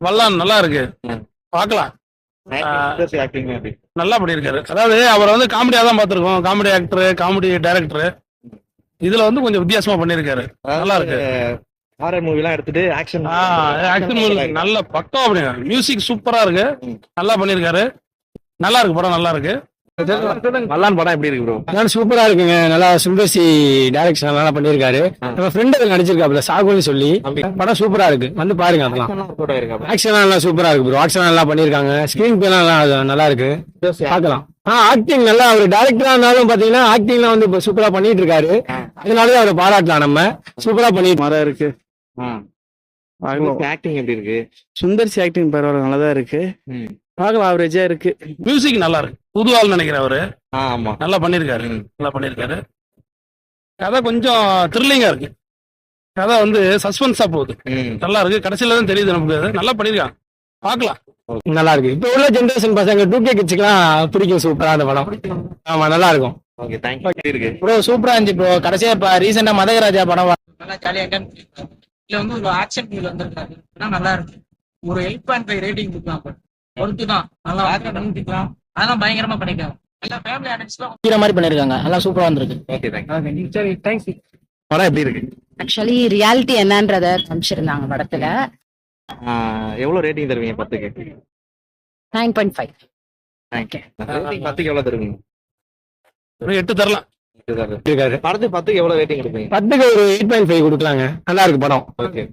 வல்லான் நல்லா இருக்கு, ம். பார்க்கலாம். ஆக்டிங் எப்படி? நல்லா பண்ணியிருக்காரு. அதாவது அவர் வந்து காமெடியா தான் பார்த்திருக்கோம், காமெடி ஆக்டர், காமெடி டைரக்டர். இதுல வந்து கொஞ்சம் வித்தியாசமா பண்ணியிருக்காரு, நல்லா இருக்கு. ஹாரர் மூவி எல்லாம் எடுத்துட்டு ஆக்ஷன் ஆக்ஷன் மூவி நல்ல பக்கம் அப்படிங்க. மியூசிக் சூப்பரா இருக்கு, நல்லா பண்ணியிருக்காரு. நல்லா இருக்கு, படம் நல்லா இருக்கு. வல்லான் படம் எப்படி இருக்கு ப்ரோ? சூப்பரா இருக்குங்க. நல்லா சுந்தர்சி டைரக்ஷன் நல்லா பண்ணிருக்காரு. நம்ம ஃப்ரெண்ட் நடிச்சிருக்காப்ல சாகுல்னு சொல்லி. படம் சூப்பரா இருக்கு, வந்து பாருங்க. அதெல்லாம் ஆக்ஷன் நல்லா சூப்பரா இருக்கு ப்ரோ. ஆக்ஷன் நல்லா பண்ணிருக்காங்க. ஸ்கிரீன் பிளே நல்லா இருக்கு, பார்க்கலாம். ஆக்டிங் நல்லா, அவர் டைரக்டரா இருந்தாலும் பாத்தீங்கன்னா ஆக்டிங்லாம் வந்து இப்ப சூப்பரா பண்ணிட்டு இருக்காரு. அதனாலதான் அவரை பாராட்டலாம். நம்ம சூப்பரா பண்ணிட்டு மரம் இருக்கு. ஆக்டிங் எப்படி இருக்கு? சுந்தர்சி ஆக்டிங் பரவாயில்ல, நல்லாதான் இருக்கு. பார்க்கலாம், ஆவரேஜா இருக்கு. மியூசிக் நல்லா இருக்கு. புது ஆள் நினைக்கிறேன் அவரு, ஆமா நல்லா பண்ணிருக்காரு, நல்லா பண்ணிருக்காரு. கதை கொஞ்சம் த்ரில்லிங்கா இருக்கு. கதை வந்து சஸ்பென்ஸா போகுது, நல்லா இருக்கு. கடைசியில தான் தெரியுது நமக்கு. அது நல்லா பண்ணிருக்காங்க, பார்க்கலாம். நல்லா இருக்கு. இப்ப உள்ள ஜெனரேஷன் பசங்க 2K கிட்ஸ்க்குலாம் பிடிக்கும். சூப்பரா அந்த படம். ஆமா, நல்லா இருக்கும். Okay, thank you. எப்படி இருக்கு ப்ரோ? சூப்பரா இருந்துச்சு ப்ரோ. கடைசியா இப்ப ரீசெண்டா மதகராஜா படம் நல்லா ஜாலியா இதுல வந்து ஒரு ஆக்ஷன் ஃபீல் வந்திருக்காரு, நல்லா இருக்கு. ஒரு 8.5 ரேட்டிங் கொடுக்கலாம். பொறுத்துதான் நல்லா பண்ணிக்கலாம். அதெல்லாம் பயங்கரமா பண்ணிக்கலாம். எல்லா ஃபேமிலி ஆடியன்ஸ்லாம் மாதிரி பண்ணிருக்காங்க. நல்லா சூப்பரா வந்திருக்கு. Okay, thank you. சரி, தேங்க்ஸ். படம் எப்படி இருக்கு? ஆக்சுவலி ரியாலிட்டி என்னன்றத காமிச்சிருந்தாங்க படத்துல. எவ்வளவு ரேட்டிங் தருவீங்க 10க்கு? 9.5. தேங்க்யூ. 10க்கு எவ்வளவு தருவீங்க? 8 தரலாம். இருக்காரு. படத்துக்கு 10க்கு எவ்வளவு ரேட்டிங் கொடுப்பீங்க? 10க்கு ஒரு 8.5 கொடுக்கலாங்க. நல்லா இருக்கு படம். ஓகே.